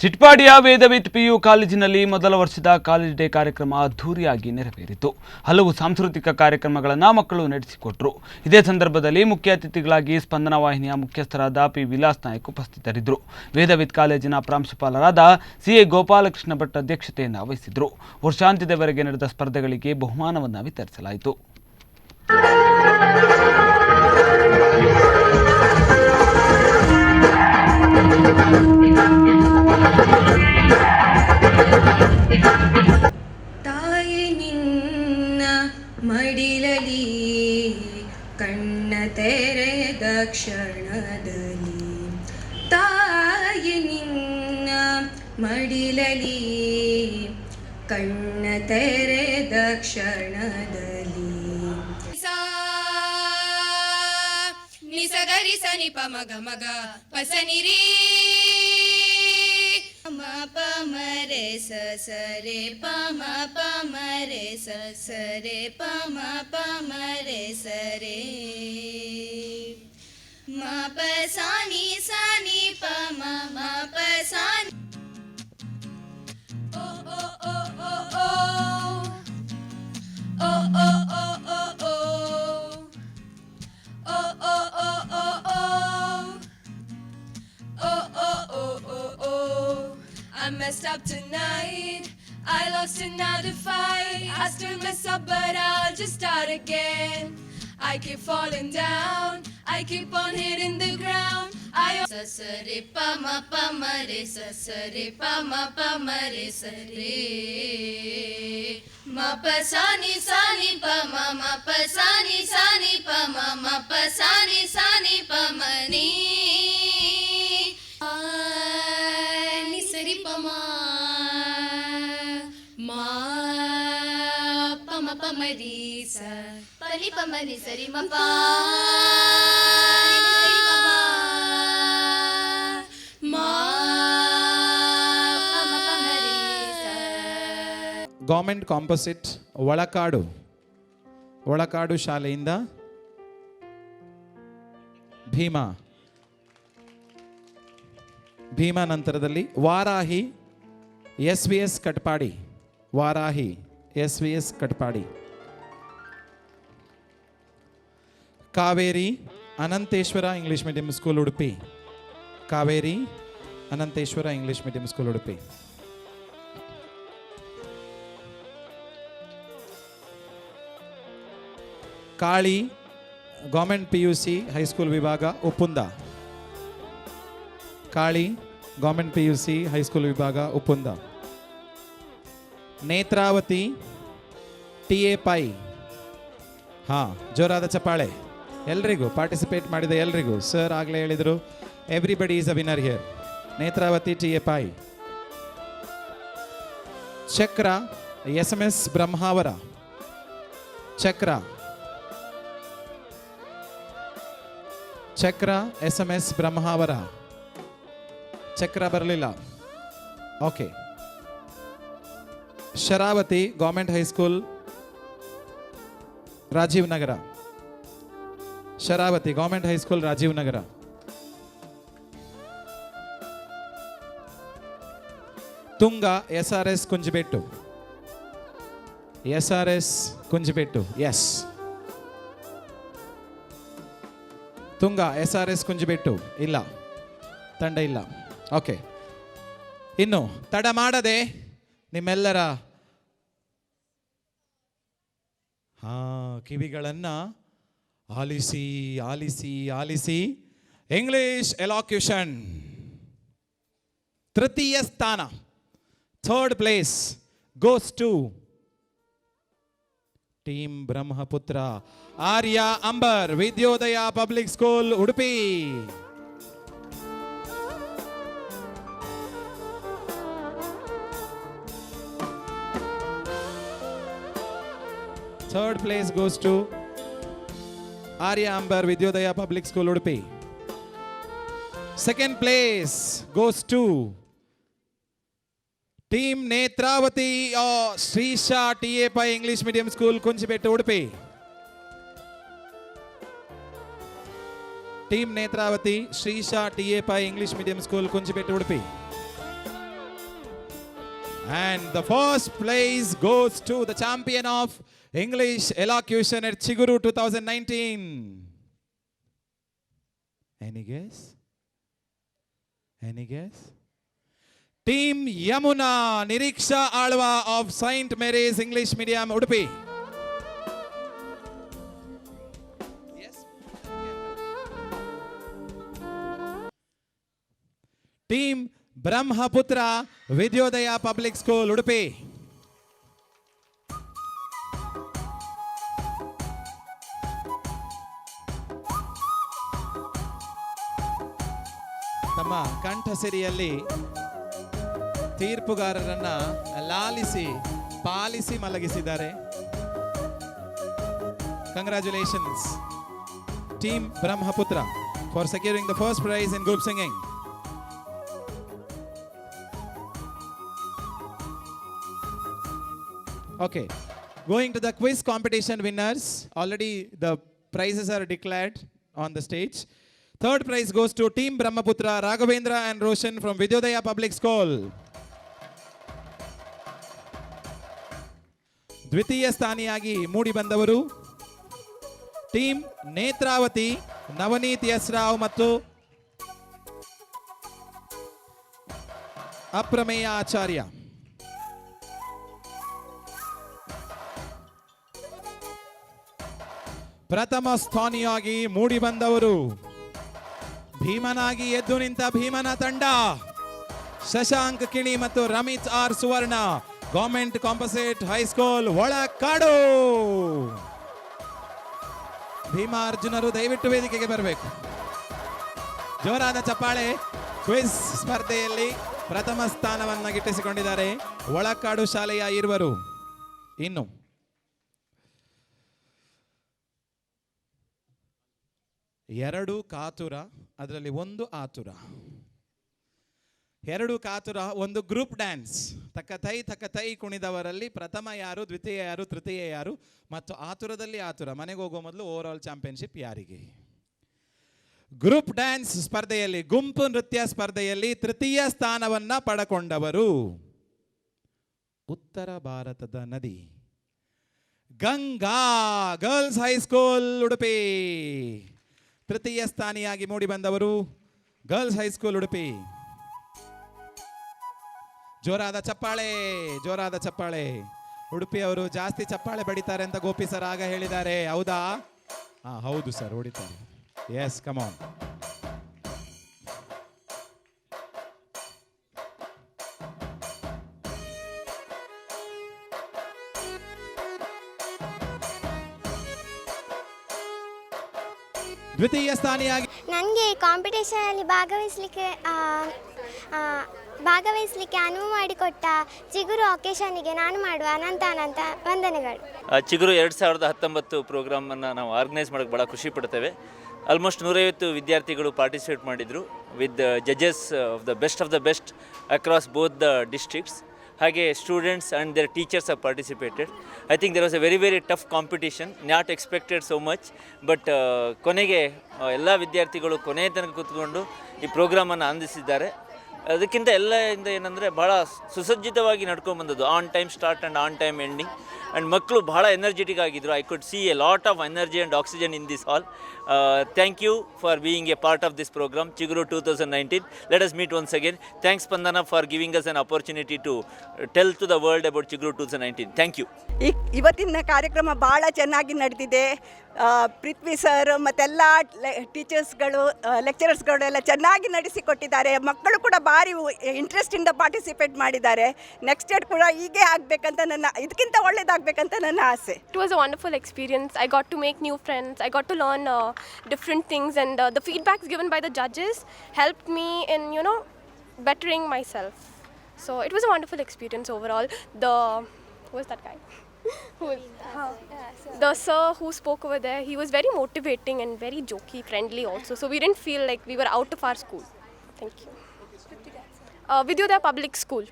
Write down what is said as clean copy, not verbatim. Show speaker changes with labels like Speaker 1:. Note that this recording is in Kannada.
Speaker 1: ಚಿಟ್ಪಾಡಿಯ ವೇದವಿತ್ ಪಿಯು ಕಾಲೇಜಿನಲ್ಲಿ ಮೊದಲ ವರ್ಷದ ಕಾಲೇಜ್ ಡೇ ಕಾರ್ಯಕ್ರಮ ಅದ್ಧೂರಿಯಾಗಿ ನೆರವೇರಿತು. ಹಲವು ಸಾಂಸ್ಕೃತಿಕ ಕಾರ್ಯಕ್ರಮಗಳನ್ನು ಮಕ್ಕಳು ನಡೆಸಿಕೊಟ್ಟರು. ಇದೇ ಸಂದರ್ಭದಲ್ಲಿ ಮುಖ್ಯ ಅತಿಥಿಗಳಾಗಿ ಸ್ಪಂದನ ವಾಹಿನಿಯ ಮುಖ್ಯಸ್ಥರಾದ ಪಿ ವಿಲಾಸ್ ನಾಯಕ್ ಉಪಸ್ಥಿತರಿದ್ದರು. ವೇದವಿತ್ ಕಾಲೇಜಿನ ಪ್ರಾಂಶುಪಾಲರಾದ ಸಿಎ ಗೋಪಾಲಕೃಷ್ಣ ಭಟ್ ಅಧ್ಯಕ್ಷತೆಯನ್ನು ವಹಿಸಿದರು. ವರ್ಷಾಂತ್ಯದವರೆಗೆ ನಡೆದ ಸ್ಪರ್ಧೆಗಳಿಗೆ ಬಹುಮಾನವನ್ನು ವಿತರಿಸಲಾಯಿತು.
Speaker 2: ತಾಯಿ ನಿನ್ನ ಮಡಿಲಲಿ ಕಣ್ಣ ತೆರೆದ ಕ್ಷಣದಲ್ಲಿ, ತಾಯಿ ನಿನ್ನ ಮಡಿಲಲಿ ಕಣ್ಣ ತೆರೆದ ಕ್ಷಣದಲ್ಲಿ, ನಿಸಗರಿ ಸನಿ ಪ ಮಗ ಮಗ ಪಸನಿರಿ ಪ ಮರೆ ಸರೆ ಪ ಮರೆ ಸರೆ ಪ ಮರೆ ಸರೆ ಮ ಪ ಸಾನಿ ಸಾನಿ ಪ ಪ ಸಾನಿ. ಓ ಓ ಓ ಓ ಓ ಓ ಓ ಓ ಓ ಓ oh oh oh oh oh oh oh oh oh. I messed up tonight, I lost another fight. I still mess up but I'll just start again. I keep falling down, I keep on hitting the ground. Sasare pa ma re sasare pa ma re sare ma pa sani sani pa ma pa sani sani pa ma pa sani sani pa ma ni ni sari pa ma pa ma ri sa pa ni pa ma ni sari ma pa
Speaker 3: government composite Olakadu ಶಾಲೆಯಿಂದ ಭೀಮಾ ನಂತರದಲ್ಲಿ Varahi SVS Katpadi, Kaveri Ananteshwara English medium school Udupi, Kali government PUC high school ವಿಭಾಗ ಉಪ್ಪುಂದ, ನೇತ್ರಾವತಿ TA ಪೈ. ಜೋರಾದ ಚಪ್ಪಾಳೆ ಎಲ್ರಿಗೂ, ಪಾರ್ಟಿಸಿಪೇಟ್ ಮಾಡಿದ ಎಲ್ರಿಗೂ. ಸರ್ ಆಗಲೇ ಹೇಳಿದರು, everybody is a winner here. Netravati TA Pai. Chakra SMS Brahmavar, Chakra SMS Brahmavar. Chakra ಬರಲಿಲ್ಲ. Okay. Sharavati government high school Rajiv Nagar. Tunga SRS Kunjibettu. Yes, Tunga SRS Kunjibettu ಇಲ್ಲ, ತಂಡ ಇಲ್ಲ. ಓಕೆ, ಇನ್ನು ತಡ ಮಾಡದೆ ನಿಮ್ಮೆಲ್ಲರ ಕಿವಿಗಳನ್ನ ಆಲಿಸಿ ಇಂಗ್ಲಿಷ್ ಎಲಾಕ್ಯೂಷನ್ ತೃತೀಯ ಸ್ಥಾನ, third place goes to team Brahmaputra Arya Ambar Vidyodaya public school Udupi. Third place goes to Arya Amber Vidyodaya Public School Udupi. Second place goes to Team Netravati Srisha TA Pai English Medium School Kunchibettu Udupi. Team Netravati Srisha TA Pai English Medium School Kunchibettu Udupi. And the first place goes to the champion of English elocution at Chiguru 2019. Any guess? Any guess? Team Yamuna Niriksha Alwa of Saint Mary's English Medium Udupi. Yes. Team Brahmaputra Vidyodaya Public School Udupi. ತಮ್ಮ ಕಂಠಸಿರಿಯಲ್ಲಿ ತೀರ್ಪುಗಾರರನ್ನ ಲಾಲಿಸಿ ಪಾಲಿಸಿ ಮಲಗಿಸಿದ್ದಾರೆ. Congratulations team Brahmaputra for securing the first prize in group singing. Okay, going to the quiz competition winners. Already the prizes are declared on the stage. Third prize goes to Team Brahmaputra, Raghavendra and Roshan from Vidyodaya Public School. ದ್ವಿತೀಯ ಸ್ಥಾನಿಯಾಗಿ ಮೂಡಿ ಬಂದವರು ಟೀಮ್ ನೇತ್ರಾವತಿ, ನವನೀತ್ ಎಸ್ ರಾವ್ ಮತ್ತು ಅಪ್ರಮೇಯ ಆಚಾರ್ಯ. ಪ್ರಥಮ ಸ್ಥಾನಿಯಾಗಿ ಮೂಡಿ ಬಂದವರು ಭೀಮನಾಗಿ ಎದ್ದು ನಿಂತ ಭೀಮನ ತಂಡ ಶಶಾಂಕ್ ಕಿಣಿ ಮತ್ತು ರಮಿತ್ ಆರ್ ಸುವರ್ಣ, ಗವರ್ಮೆಂಟ್ ಕಾಂಪೋಸಿಟ್ ಹೈಸ್ಕೂಲ್ ಒಳಕಾಡು. ಭೀಮಾರ್ಜುನರು ದಯವಿಟ್ಟು ವೇದಿಕೆಗೆ ಬರಬೇಕು. ಜೋರಾದ ಚಪ್ಪಾಳೆ. ಕ್ವಿಜ್ ಸ್ಪರ್ಧೆಯಲ್ಲಿ ಪ್ರಥಮ ಸ್ಥಾನವನ್ನು ಗಿಟ್ಟಿಸಿಕೊಂಡಿದ್ದಾರೆ ಒಳಕಾಡು ಶಾಲೆಯ ಇರುವರು. ಇನ್ನು ಎರಡು ಕಾತುರ, ಅದರಲ್ಲಿ ಒಂದು ಆತುರ. ಎರಡು ಕಾತುರ, ಒಂದು ಗ್ರೂಪ್ ಡ್ಯಾನ್ಸ್. ತಕ್ಕ ತೈ ಕುಣಿದವರಲ್ಲಿ ಪ್ರಥಮ ಯಾರು, ದ್ವಿತೀಯ ಯಾರು, ತೃತೀಯ ಯಾರು ಮತ್ತು ಆತುರದಲ್ಲಿ ಆತುರ. ಮನೆಗೆ ಹೋಗೋ ಮೊದಲು ಓವರ್ ಆಲ್ ಚಾಂಪಿಯನ್ಶಿಪ್ ಯಾರಿಗೆ? ಗ್ರೂಪ್ ಡ್ಯಾನ್ಸ್ ಸ್ಪರ್ಧೆಯಲ್ಲಿ, ಗುಂಪು ನೃತ್ಯ ಸ್ಪರ್ಧೆಯಲ್ಲಿ ತೃತೀಯ ಸ್ಥಾನವನ್ನ ಪಡಕೊಂಡವರು ಉತ್ತರ ಭಾರತದ ನದಿ ಗಂಗಾ ಗರ್ಲ್ಸ್ ಹೈಸ್ಕೂಲ್ ಉಡುಪಿ. ತೃತೀಯ ಸ್ಥಾನಿಯಾಗಿ ಮೂಡಿ ಬಂದವರು ಗರ್ಲ್ಸ್ ಹೈಸ್ಕೂಲ್ ಉಡುಪಿ. ಜೋರಾದ ಚಪ್ಪಾಳೆ, ಜೋರಾದ ಚಪ್ಪಾಳೆ. ಉಡುಪಿ ಅವರು ಜಾಸ್ತಿ ಚಪ್ಪಾಳೆ ಬಡಿತಾರೆ ಅಂತ ಗೋಪಿ ಸರ್ ಆಗ ಹೇಳಿದ್ದಾರೆ, ಹೌದಾ? ಹೌದು ಸರ್, ಹೊಡಿತಾರೆ. Yes, come on. ದ್ವಿತೀಯ ಸ್ಥಾನಿಯಾಗಿ
Speaker 4: ನನಗೆ ಕಾಂಪಿಟೇಷನಲ್ಲಿ ಭಾಗವಹಿಸಲಿಕ್ಕೆ ಅನುವು ಮಾಡಿಕೊಟ್ಟ ಚಿಗುರು ಒಕೇಶನ್ನಿಗೆ ನಾನು ಮಾಡುವ ಅನಂತ ವಂದನೆಗಳು.
Speaker 5: ಚಿಗುರು 2019 ಪ್ರೋಗ್ರಾಮನ್ನು ನಾವು ಆರ್ಗನೈಸ್ ಮಾಡೋಕ್ಕೆ ಭಾಳ ಖುಷಿ ಪಡ್ತೇವೆ. ಆಲ್ಮೋಸ್ಟ್ 150 ವಿದ್ಯಾರ್ಥಿಗಳು ಪಾರ್ಟಿಸಿಪೇಟ್ ಮಾಡಿದರು ವಿತ್ ಜಜಸ್ of the best across both the districts. ಹಾಗೆ students and their teachers have participated. I think there was a very tough competition, not expected so much. But ಕೊನೆಗೆ ಎಲ್ಲ ವಿದ್ಯಾರ್ಥಿಗಳು ಕೊನೆಯ ತನಕ ಕೂತ್ಕೊಂಡು ಈ ಪ್ರೋಗ್ರಾಮನ್ನು ಆನಂದಿಸಿದ್ದಾರೆ. ಅದಕ್ಕಿಂತ ಎಲ್ಲದಿಂದ ಏನಂದರೆ ಭಾಳ ಸುಸಜ್ಜಿತವಾಗಿ ನಡ್ಕೊಂಡ್ಬಂದದ್ದು, on time start and on time ending. And ಮಕ್ಕಳು ಭಾಳ ಎನರ್ಜೆಟಿಕ್ ಆಗಿದ್ದರು. I could see a lot of energy and oxygen in this hall. Thank you for being a part of this programme Chiguru 2019. Let us meet once again. Thanks Spandana for giving us an opportunity to tell to the world about Chiguru 2019. Thank you.
Speaker 6: ಇವತ್ತಿನ ಕಾರ್ಯಕ್ರಮ ಭಾಳ ಚೆನ್ನಾಗಿ ನಡೆದಿದೆ. ಪೃಥ್ವಿ ಸರ್ ಮತ್ತೆಲ್ಲ ಟೀಚರ್ಸ್ಗಳು, ಲೆಕ್ಚರರ್ಸ್ಗಳು ಎಲ್ಲ ಚೆನ್ನಾಗಿ ನಡೆಸಿಕೊಟ್ಟಿದ್ದಾರೆ. ಮಕ್ಕಳು ಕೂಡ ಭಾರಿ ಇಂಟ್ರೆಸ್ಟಿಂದ ಪಾರ್ಟಿಸಿಪೇಟ್ ಮಾಡಿದ್ದಾರೆ. ನೆಕ್ಸ್ಟ್ ಇಯರ್ ಕೂಡ ಹೀಗೆ ಆಗಬೇಕಂತ ಇದಕ್ಕಿಂತ ಒಳ್ಳೇದಾಗಬೇಕಂತ ನನ್ನ ಆಸೆ.
Speaker 7: It was a wonderful experience. I got to make new friends. I got to learn different things, and the feedbacks given by the judges helped me in, bettering myself. So it was a wonderful experience overall. Who was that guy? The sir who spoke over there, he was very motivating and very jokey, friendly also. So we didn't feel like we were out of our school. Thank you. Vidyodaya Public School.